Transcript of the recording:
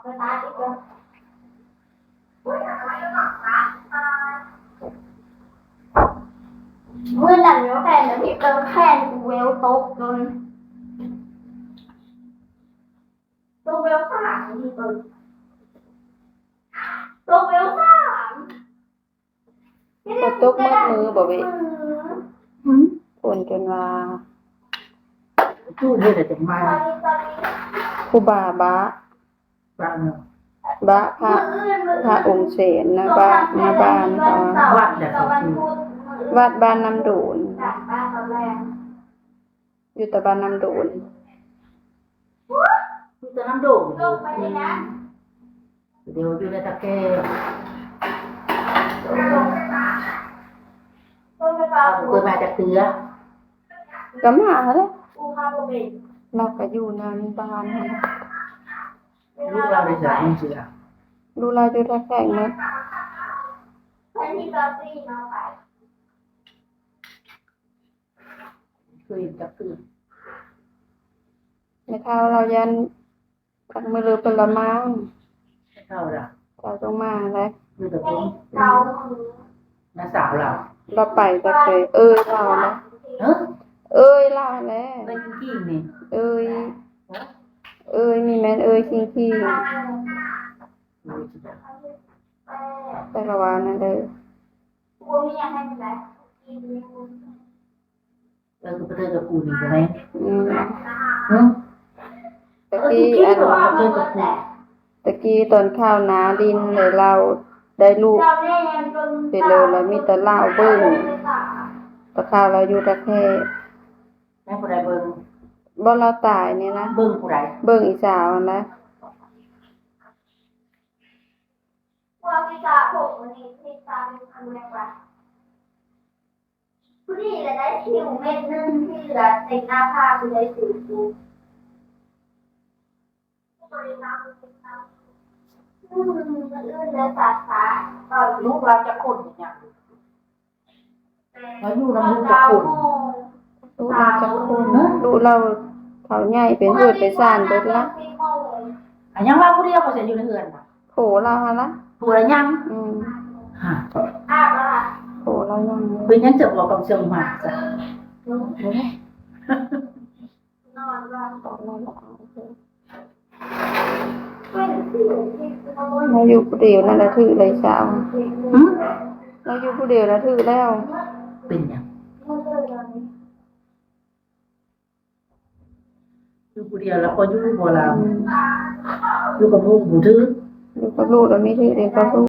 เมื่อหลังเวลแฟนแล้วพี่เติมแฟนกูเวลตกจนตัวเวลสามที่เติมตัวเวลสาม ฝนตกมืดมือบ่เว้ยฝนจนว่า พูดเลยแต่จะมา ครูบาบะ บ้านเนาะ บะพระองค์เสนนะบะมาบ้านเขา วัดแต่ก็คือ วัดบ้านน้ำดูน จากบ้านตอนแรก อยู่แต่บ้านน้ำดูน คือจะน้ำโด่ง ลงไปเลยนะ เดี๋ยวอยู่ในตะแกรง ลงไปเปล่า เคยมาจากเตือ ก็มาแล้ว กูพาโบเบน เราก็อยู่ในบ้านนั่น ลูกเราได้จากนี่เสือ ดูแลดูแลแข่งมั้ย อันนี้ก็ตีน้องไป เคยจากเตือ ในเท้าเรายันพักมือเรือเป็นละมั้ง เท่าละ เราต้องมาแล้ว คือแต่ผม เรา น้าสาวเรา เราไปแต่เคยเราแล้ว เฮ้ย เราแล้ว ไปจริงๆนี่ นี่แม่นจริงแต่ละวันนั่นเลย กูไม่อยากให้มันแบบกินเลยกู คือไปเจอกับกูนี่ใช่ไหม อืมตะกี้ตะกี้ตอนข้าวนาดินเลยเราได้ลูก เราแน่จน ไปเลยแล้วมีแต่เหล้าเบิ้งตะข้าวเราอยู่ตะแค่ แม่ผู้ใดเบิ่ง บ่เราตายนี่นะ เบิ่งผู้ใด เบิ้งอีสาวนะ พวกที่จะผมวันนี้ที่จะเป็นครั้งแรกว่าผู้ที่จะได้คิวเม็ดนึงที่เหลือแต่งหน้าผ้าคือได้สิวกูมันอื่นเลยสาขาตอน ลูกเราจะคนอย่างเราอยู่น้ำลูกจะคน ลูกเราจะคนลูกเราเขาใหญ่เป็นเบิดไปซ่านเบิดละ อันยังว่าผู้เดียวก็จะอยู่ในเฮือนน่ะ โผเราหั่นละ ผู้ละยัง ฮะ อาบแล้วล่ะ โผเรายัง เป็นยังจะบอกกับเชิงมาจ้ะ นอนก่อน ตอนเราเอา เป็นสิวที่ขโมย เราอยู่ผู้เดียวนั่นแหละถือเลยสาว หืม เราอยู่ผู้เดียวแล้วถือแล้ว เป็นยัง มันเลยตอนนี้ อยู่ผู้เดียวแล้วก็อยู่บ่เราอยู่กับลูกผู้ถือ อยู่กับลูกแล้วไม่ถือเดียวกับลูก